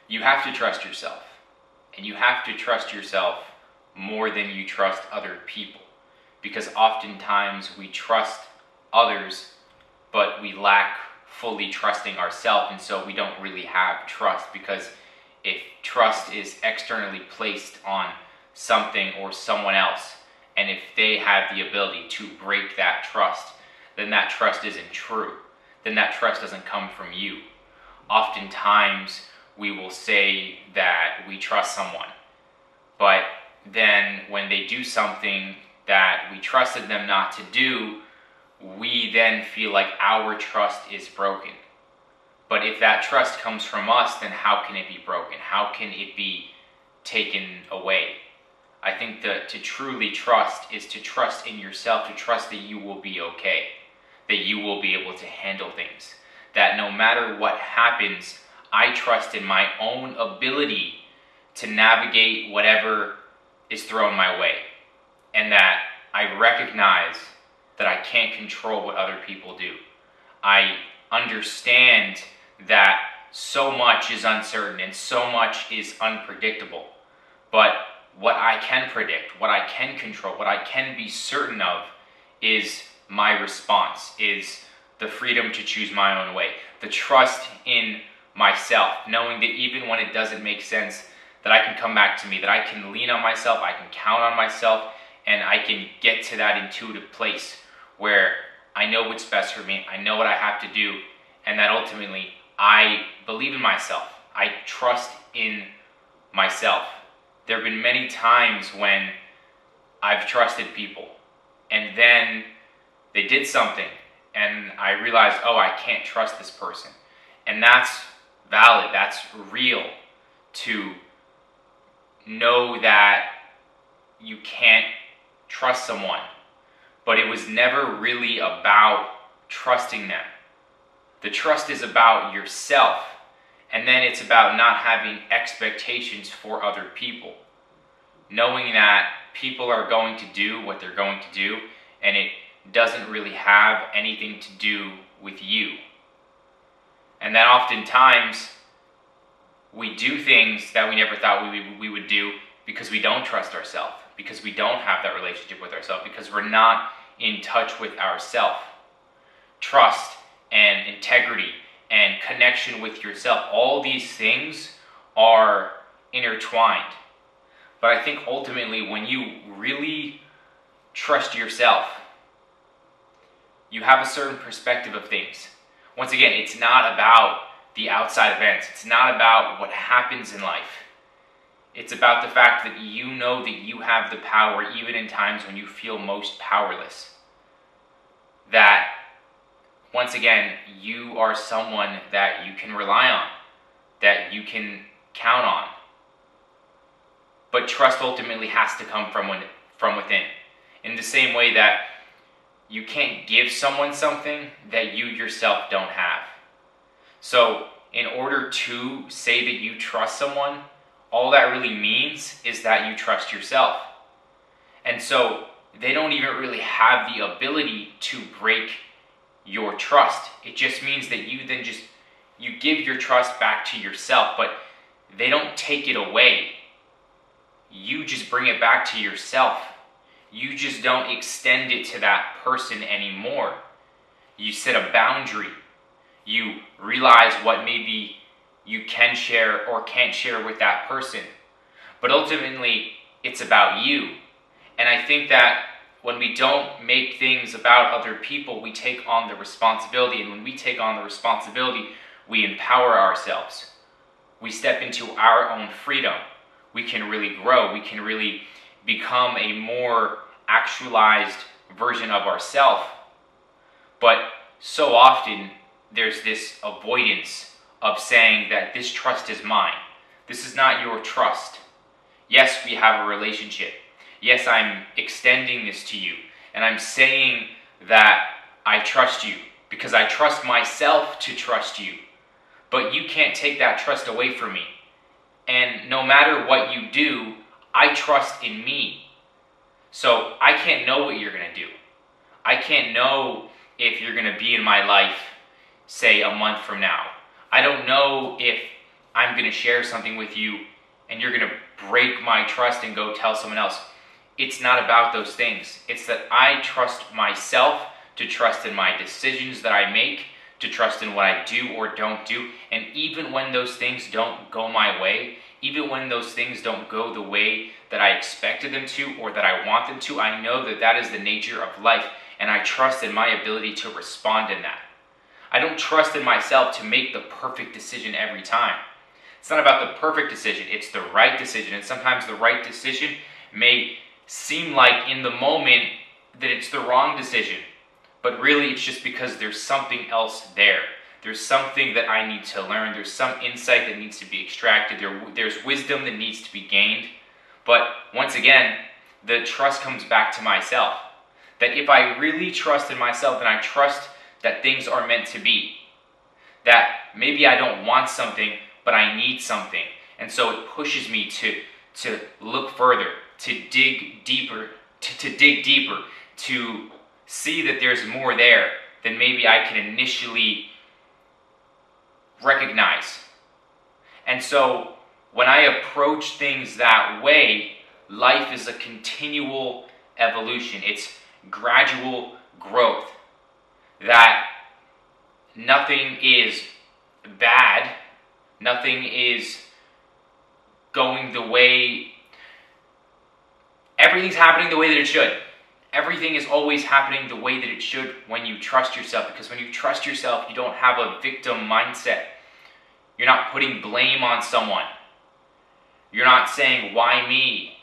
You have to trust yourself. And you have to trust yourself more than you trust other people. Because oftentimes we trust others, but we lack fully trusting ourselves, and so we don't really have trust. Because if trust is externally placed on something or someone else, and if they have the ability to break that trust, then that trust isn't true. Then that trust doesn't come from you. Oftentimes, we will say that we trust someone, but then when they do something that we trusted them not to do, we then feel like our trust is broken. But if that trust comes from us, then how can it be broken? How can it be taken away? I think that to truly trust is to trust in yourself, to trust that you will be okay, that you will be able to handle things, that no matter what happens, I trust in my own ability to navigate whatever is thrown my way, and that I recognize that I can't control what other people do. I understand that so much is uncertain and so much is unpredictable, but what I can predict, what I can control, what I can be certain of is my response, is the freedom to choose my own way, the trust in myself, knowing that even when it doesn't make sense, that I can come back to me, that I can lean on myself, I can count on myself, and I can get to that intuitive place where I know what's best for me, I know what I have to do, and that ultimately I believe in myself. I trust in myself. There have been many times when I've trusted people, and then they did something, and I realized, oh, I can't trust this person. And that's valid, that's real, to know that you can't trust someone. But it was never really about trusting them. The trust is about yourself, and then it's about not having expectations for other people. Knowing that people are going to do what they're going to do, and it doesn't really have anything to do with you. And that oftentimes we do things that we never thought we would do because we don't trust ourselves, because we don't have that relationship with ourselves, because we're not in touch with ourselves. Trust and integrity and connection with yourself, all these things are intertwined. But I think ultimately when you really trust yourself, you have a certain perspective of things. Once again, it's not about the outside events. It's not about what happens in life. It's about the fact that you know that you have the power even in times when you feel most powerless. That, once again, you are someone that you can rely on, that you can count on. But trust ultimately has to come from within. In the same way that you can't give someone something that you yourself don't have. So, in order to say that you trust someone, all that really means is that you trust yourself. And so, they don't even really have the ability to break your trust. It just means that you then you give your trust back to yourself, but they don't take it away. You just bring it back to yourself. You just don't extend it to that person anymore. You set a boundary. You realize what maybe you can share or can't share with that person. But ultimately, it's about you. And I think that when we don't make things about other people, we take on the responsibility. And when we take on the responsibility, we empower ourselves. We step into our own freedom. We can really grow. We can really become a more actualized version of ourselves. But so often, there's this avoidance of saying that this trust is mine. This is not your trust. Yes, we have a relationship. Yes, I'm extending this to you. And I'm saying that I trust you because I trust myself to trust you. But you can't take that trust away from me. And no matter what you do, I trust in me. So I can't know what you're going to do. I can't know if you're going to be in my life, say, a month from now. I don't know if I'm going to share something with you and you're going to break my trust and go tell someone else. It's not about those things. It's that I trust myself to trust in my decisions that I make, to trust in what I do or don't do. And even when those things don't go my way, even when those things don't go the way that I expected them to or that I want them to, I know that that is the nature of life, and I trust in my ability to respond in that. I don't trust in myself to make the perfect decision every time. It's not about the perfect decision, it's the right decision. And sometimes the right decision may seem like in the moment that it's the wrong decision, but really it's just because there's something else there. There's something that I need to learn. There's some insight that needs to be extracted. There's wisdom that needs to be gained. But once again, the trust comes back to myself. That if I really trust in myself, then I trust that things are meant to be. That maybe I don't want something, but I need something. And so it pushes me to look further, to dig deeper, to see that there's more there than maybe I can initially recognize. And so when I approach things that way, life is a continual evolution. It's gradual growth. That nothing is bad, nothing is going the way, everything's happening the way that it should. Everything is always happening the way that it should when you trust yourself, because when you trust yourself, you don't have a victim mindset. You're not putting blame on someone. You're not saying, why me?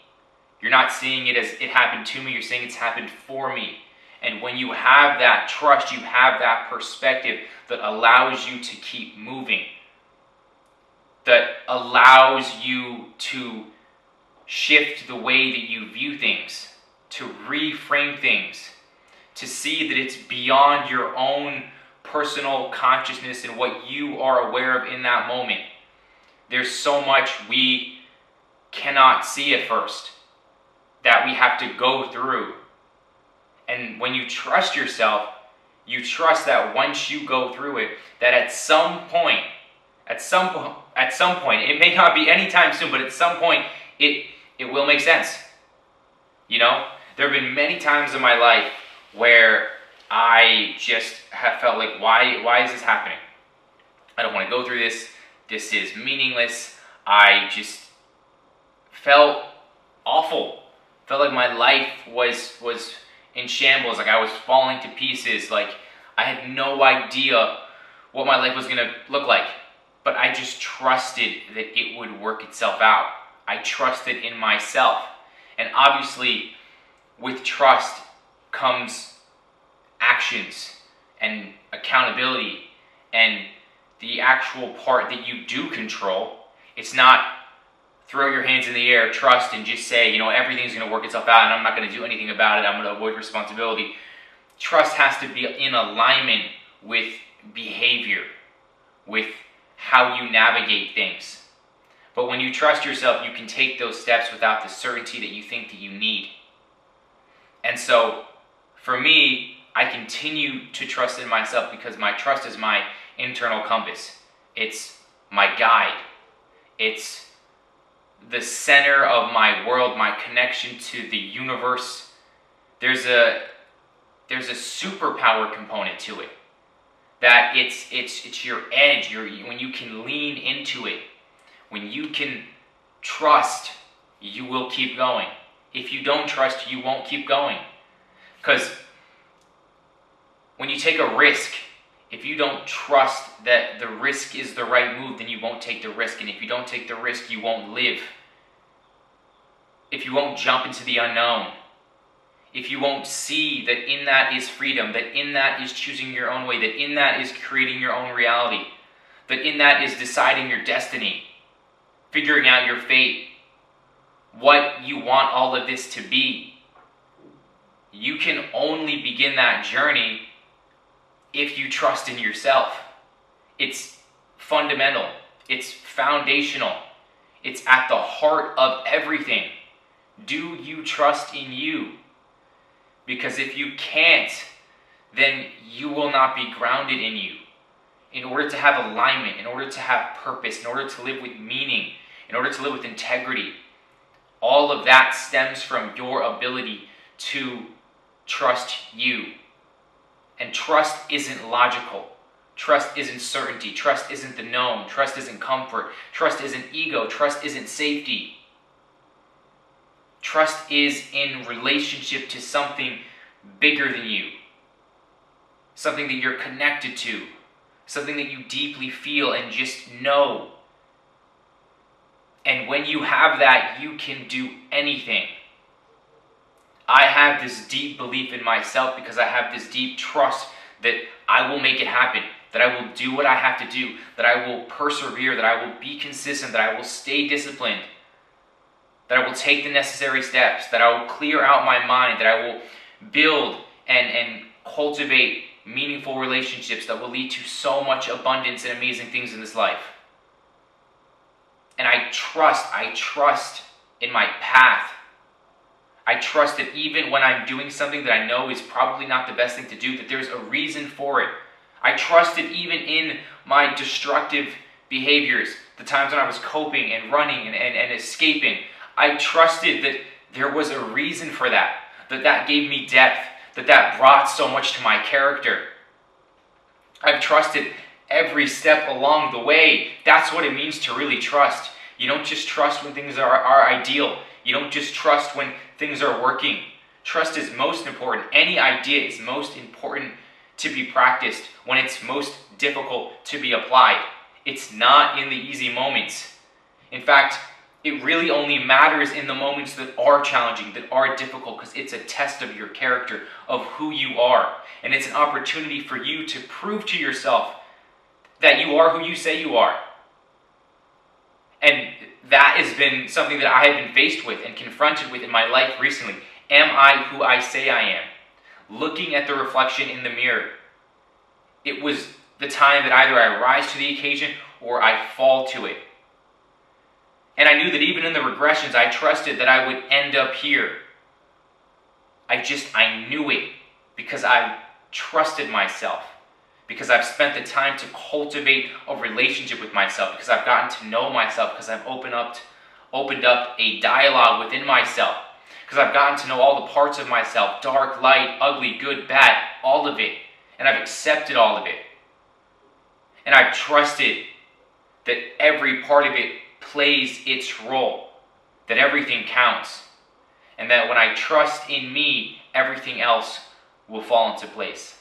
You're not seeing it as it happened to me, you're saying it's happened for me. And when you have that trust, you have that perspective that allows you to keep moving, that allows you to shift the way that you view things, to reframe things, to see that it's beyond your own personal consciousness and what you are aware of in that moment. There's so much we cannot see at first that we have to go through. And when you trust yourself, you trust that once you go through it, that at some point, it may not be anytime soon, but at some point, it will make sense. You know, there have been many times in my life where I just have felt like, why is this happening? I don't want to go through this. This is meaningless. I just felt awful. Felt like my life was in shambles, like I was falling to pieces, like I had no idea what my life was going to look like. But I just trusted that it would work itself out. I trusted in myself. And obviously, with trust comes actions and accountability and the actual part that you do control. It's not throw your hands in the air, trust, and just say, you know, everything's going to work itself out and I'm not going to do anything about it. I'm going to avoid responsibility. Trust has to be in alignment with behavior, with how you navigate things. But when you trust yourself, you can take those steps without the certainty that you think that you need. And so, for me, I continue to trust in myself because my trust is my internal compass. It's my guide. It's the center of my world, my connection to the universe. There's a superpower component to it. That it's your edge, when you can lean into it. When you can trust, you will keep going. If you don't trust, you won't keep going. Because when you take a risk, if you don't trust that the risk is the right move, then you won't take the risk. And if you don't take the risk, you won't live. If you won't jump into the unknown. If you won't see that in that is freedom, that in that is choosing your own way, that in that is creating your own reality, that in that is deciding your destiny, figuring out your fate, what you want all of this to be, you can only begin that journey if you trust in yourself. It's fundamental. It's foundational. It's at the heart of everything. Do you trust in you? Because if you can't, then you will not be grounded in you. in order to have alignment, in order to have purpose, in order to live with meaning, in order to live with integrity. All of that stems from your ability to trust you. And trust isn't logical. Trust isn't certainty. Trust isn't the known. Trust isn't comfort. Trust isn't ego. Trust isn't safety. Trust is in relationship to something bigger than you. Something that you're connected to. Something that you deeply feel and just know. And when you have that, you can do anything. I have this deep belief in myself because I have this deep trust that I will make it happen, that I will do what I have to do, that I will persevere, that I will be consistent, that I will stay disciplined, that I will take the necessary steps, that I will clear out my mind, that I will build and cultivate meaningful relationships that will lead to so much abundance and amazing things in this life. And I trust in my path. I trust that even when I'm doing something that I know is probably not the best thing to do, that there's a reason for it. I trust it even in my destructive behaviors, the times when I was coping and running and escaping. I trusted that there was a reason for that, that gave me depth, that brought so much to my character. I've trusted every step along the way. That's what it means to really trust. You don't just trust when things are ideal. You don't just trust when things are working. Trust is most important. Any idea is most important to be practiced when it's most difficult to be applied. It's not in the easy moments. In fact, it really only matters in the moments that are challenging, that are difficult, because it's a test of your character, of who you are. And it's an opportunity for you to prove to yourself that you are who you say you are. And that has been something that I have been faced with and confronted with in my life recently. Am I who I say I am? Looking at the reflection in the mirror. It was the time that either I rise to the occasion or I fall to it. And I knew that even in the regressions, I trusted that I would end up here. I knew it because I trusted myself. Because I've spent the time to cultivate a relationship with myself. Because I've gotten to know myself. Because I've opened up a dialogue within myself. Because I've gotten to know all the parts of myself. Dark, light, ugly, good, bad, all of it. And I've accepted all of it. And I've trusted that every part of it plays its role, that everything counts, and that when I trust in me, everything else will fall into place.